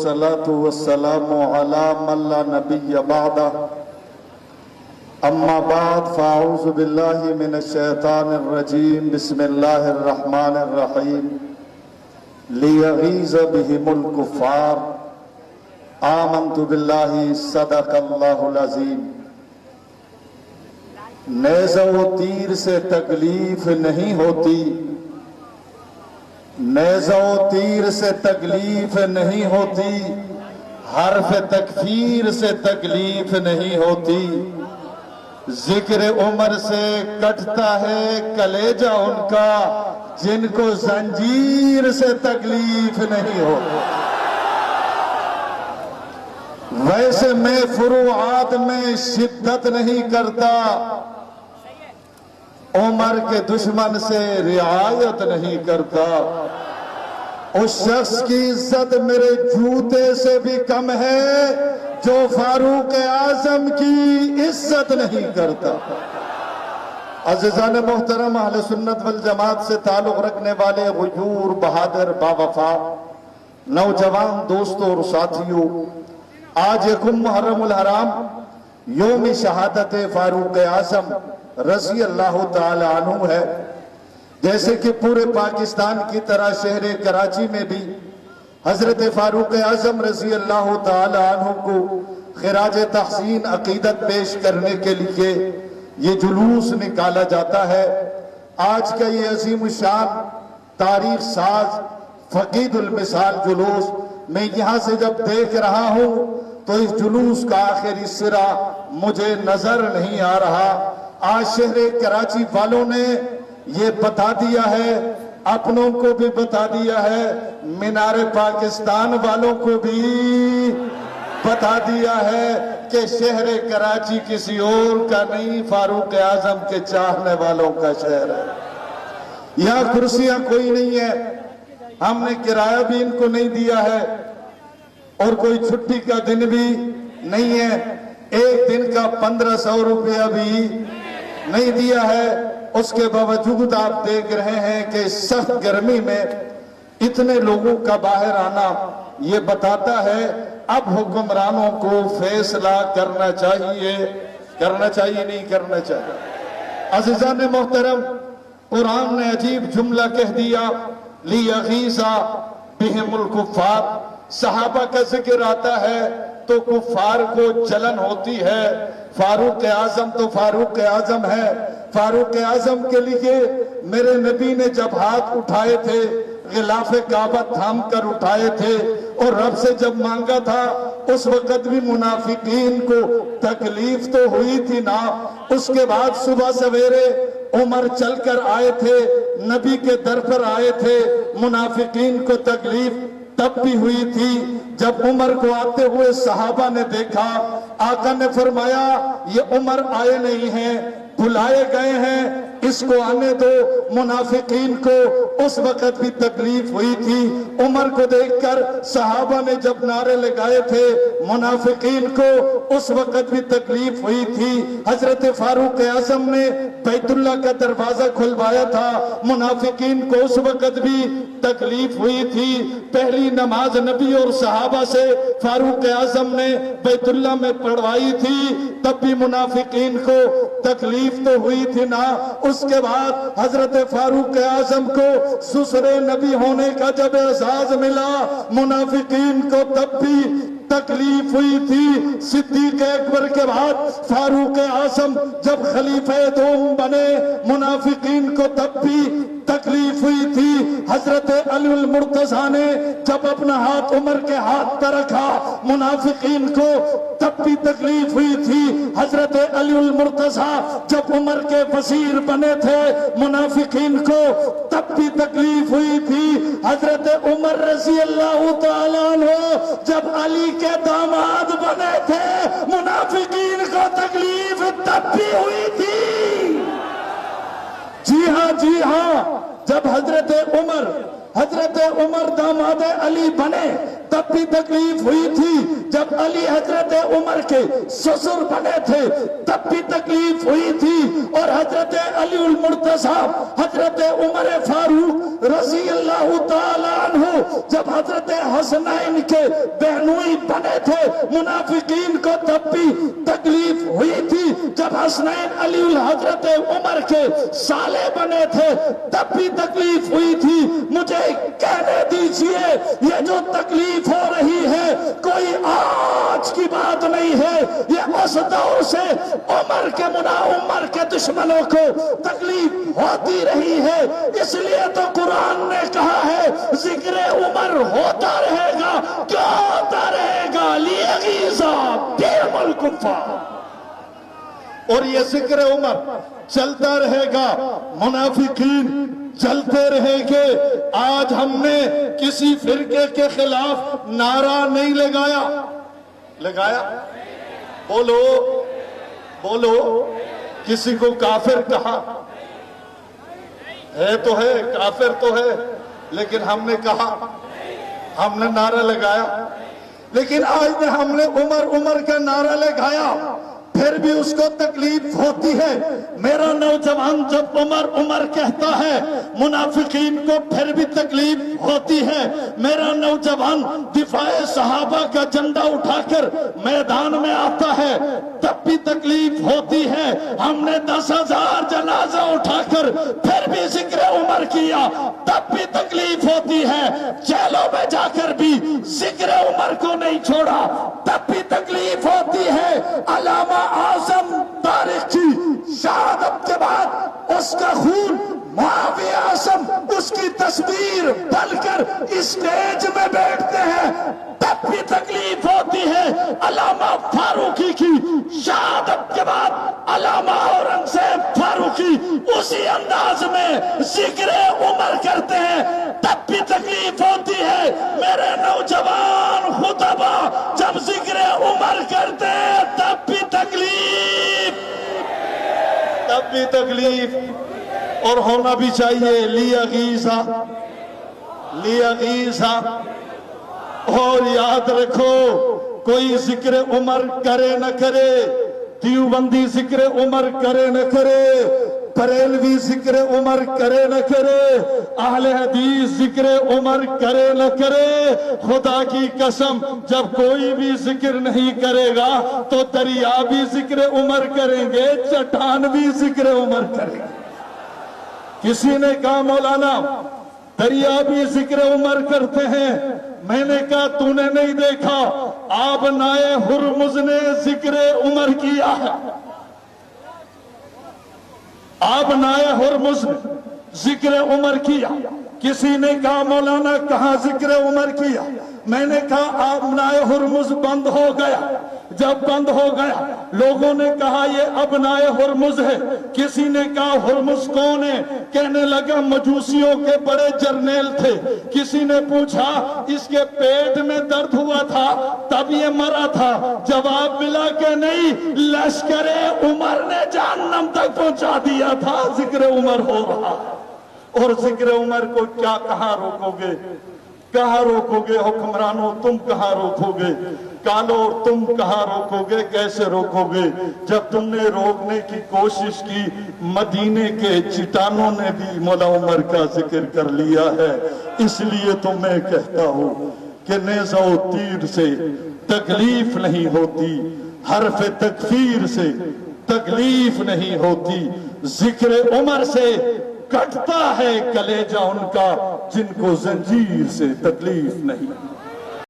वस्सलातु वस्सलामु अला मन ला नबिय्य बअदा अम्मा बाद फ़अऊज़ु बिल्लाहि मिनश शैतानिर रजीम बिस्मिल्लाहिर रहमानिर रहीम लियगीज़ बिहिमुल कुफ़ार आमन्तु बिल्लाहि सदक़ल्लाहुल अज़ीम। नेज़ा व तीर से तकलीफ नहीं होती, नेज़ा व तीर से तकलीफ नहीं होती, हर्फ तकफीर से तकलीफ नहीं होती। जिक्र उमर से कटता है कलेजा उनका जिनको जंजीर से तकलीफ नहीं होती। वैसे मैं फुरुआत में शिद्दत नहीं करता, उमर के दुश्मन से रियायत नहीं करता। उस शख्स की इज्जत मेरे जूते से भी कम है जो फारूक आजम की इज्जत नहीं करता। अज़ीज़ान मोहतरम, अहले सुन्नत वल जमात से ताल्लुक रखने वाले हुजूर बहादुर बावफा नौजवान दोस्तों और साथियों, आज यकुम मुहर्रमुल हराम योम शहादत फारूक आजम रज़ी अल्लाह ताला अन्हु है। जैसे कि पूरे पाकिस्तान की तरह शहर कराची में भी हजरत फारूक आजम रज़ी अल्लाह ताला अन्हु को खिराज तहसीन अकीदत पेश करने के लिए ये जुलूस निकाला जाता है। आज का ये अजीम शान तारीख साज फकीदुल मिसाल जुलूस मैं यहाँ से जब देख रहा हूँ तो इस जुलूस का आखिरी सिरा मुझे नजर नहीं आ रहा। आज शहर कराची वालों ने ये बता दिया है, अपनों को भी बता दिया है, मीनारे पाकिस्तान वालों को भी बता दिया है कि शहर कराची किसी और का नहीं, फारूक आजम के चाहने वालों का शहर है। यहाँ कुर्सियां कोई नहीं है, हमने किराया भी इनको नहीं दिया है और कोई छुट्टी का दिन भी नहीं है। एक दिन का 1500 रुपया भी नहीं दिया है। उसके बावजूद आप देख रहे हैं कि सख्त गर्मी में इतने लोगों का बाहर आना ये बताता है अब हुक्मरानों को फैसला करना चाहिए, नहीं करना चाहिए। अज़ीज़ान मोहतरम, कुरान ने अजीब जुमला कह दिया, लियगीज़ा बिहिमुल कुफ़ार। सहाबा का जिक्र आता है तो कुफ़ार को जलन होती है। फारूक आजम तो फारूक आजम है। फारूक आजम के लिए मेरे नबी ने जब हाथ उठाए थे, गिलाफे काबा थाम कर उठाए थे और रब से जब मांगा था, उस वक्त भी मुनाफिकीन को तकलीफ तो हुई थी ना। उसके बाद सुबह सवेरे उमर चलकर आए थे, नबी के दर पर आए थे, मुनाफिकीन को तकलीफ तब भी हुई थी। जब उमर को आते हुए सहाबा ने देखा, आका ने फरमाया ये उमर आए नहीं हैं, बुलाए गए हैं, इसको आने दो। मुनाफिकीन को उस वक्त भी तकलीफ हुई थी। उमर को देखकर सहाबा ने जब नारे लगाए थे, मुनाफिकीन को उस वक्त भी तकलीफ हुई थी। हजरत फारूक आजम ने बैतुल्लाह का दरवाजा खुलवाया था, मुनाफिकीन को उस वक्त भी तकलीफ हुई थी। पहली नमाज नबी और सहाबा से फारूक आजम ने बैतुल्लाह में पढ़वाई थी, तब भी मुनाफिकीन को तकलीफ तो हुई थी ना। उसके बाद हजरत फारूक आजम को सुसरे नबी होने का जब एहसास मिला, मुनाफिकीन को तब भी तकलीफ हुई थी। सिद्दीक अकबर के बाद फारूक आजम जब खलीफे दोम बने, मुनाफिकीन को तब भी तकलीफ हुई थी। हजरत अली मुर्तजा ने जब अपना हाथ उमर के हाथ पर रखा, मुनाफिकीन को तब भी तकलीफ हुई थी। हजरत अली मुर्तजा जब उमर के वजीर बने थे, मुनाफिकीन को तब भी तकलीफ हुई थी। हजरत उमर रज़ी अल्लाह ताला अन्हु जब अली के दामाद बने थे, मुनाफिकीन को तकलीफ तब भी हुई थी। जी हाँ, जब हजरत उमर दामाद अली बने, तब भी तकलीफ हुई थी, जब अली हजरत उमर के ससुर बने थे तब भी तकलीफ हुई थी, और हजरत अली उल मुर्तजा हजरत उमर फारूक रजी अल्लाह ताला अन्हु जब हजरत हसनैन के बहनोई बने थे मुनाफिकीन को तब भी तकलीफ हुई थी, जब हसनैन अली उल हजरत उमर के साले बने थे तब भी तकलीफ हुई थी। मुझे कहने दीजिए, ये जो तकलीफ हो रही है कोई आज की बात नहीं है, ये उस दौर से उमर के दुश्मनों को तकलीफ होती रही है। इसलिए तो कुरान ने कहा है जिक्र उमर होता रहेगा, क्या होता रहेगा, लियगीज़ा बिल कुफ़ार, और ये जिक्र उमर चलता रहेगा, मुनाफिकीन चलते रहेंगे। आज हमने किसी फिरके के खिलाफ नारा नहीं लगाया, बोलो बोलो, किसी को काफिर कहा है तो है, काफिर तो है, लेकिन हमने कहा, हमने नारा लगाया, लेकिन आज हमने उमर का नारा लगाया, फिर भी उसको तकलीफ होती है। मेरा नौजवान जब उमर कहता है मुनाफिकीन को फिर भी तकलीफ होती है। मेरा नौजवान दिफाए सहाबा का झंडा उठाकर मैदान में आता है तब भी तकलीफ होती है। हमने 10,000 जनाजा उठाकर फिर भी जिक्र उमर किया तब भी तकलीफ होती है। जेलों में जाकर भी जिक्र उमर को नहीं छोड़ा तब भी तकलीफ होती है। अलामा आज़म तारिक की शहादत के बाद उसका खून मुआविया आज़म उसकी तस्वीर बनकर स्टेज में बैठते हैं तब भी तकलीफ होती है। अलामा फारूकी की शहादत के बाद अलामा औरंगजेब फारूकी उसी अंदाज में जिक्र उमर करते हैं तब भी तकलीफ होती है। मेरे नौजवान खुतबा जब जिक्र उमर करते हैं तब भी तकलीफ और होना भी चाहिए। लियगीज़ा और याद रखो, कोई जिक्र उमर करे न करे, देवबंदी जिक्र उमर करे न करे, बरेलवी जिक्र उमर करे न करे, अहले हदीस जिक्र उमर करे न करे, खुदा की कसम जब कोई भी जिक्र नहीं करेगा तो दरिया भी जिक्र उमर करेंगे, चट्टान भी जिक्र उमर करेंगे। किसी ने कहा मौलाना दरिया भी जिक्र उमर करते हैं, मैंने कहा तूने नहीं देखा, आबनाए हुर्मुज ने जिक्र उमर किया है, आबनाए हुर्मुज जिक्र उमर किया। किसी ने कहा मौलाना कहाँ जिक्र उमर किया, मैंने कहा आबनाए हुर्मुज बंद हो गया। जब बंद हो गया लोगों ने कहा ये अबनाए हुर्मुज है। किसी ने कहा हुर्मुज कौन है, कहने लगा मजूसियों के बड़े जर्नेल थे। किसी ने पूछा इसके पेट में दर्द हुआ था तब ये मरा था, जवाब मिला कि नहीं, लश्करे उमर ने जहन्नम तक पहुंचा दिया था, जिक्र उमर हो रहा। और जिक्र उमर को क्या कहाँ रोकोगे, कहाँ रोकोगे हुक्मरानों, तुम कहाँ रोकोगे, कालो और तुम कहाँ रोकोगे, कैसे रोकोगे। जब तुमने रोकने की कोशिश की मदीने के चिटानों ने भी मौला उमर का जिक्र कर लिया है। इसलिए तो मैं कहता हूँ कि नेज़ा और तीर से तकलीफ नहीं होती, हर्फ तकफीर से तकलीफ नहीं होती, जिक्र उमर से कटता है कलेजा उनका जिनको जंजीर से तकलीफ नहीं।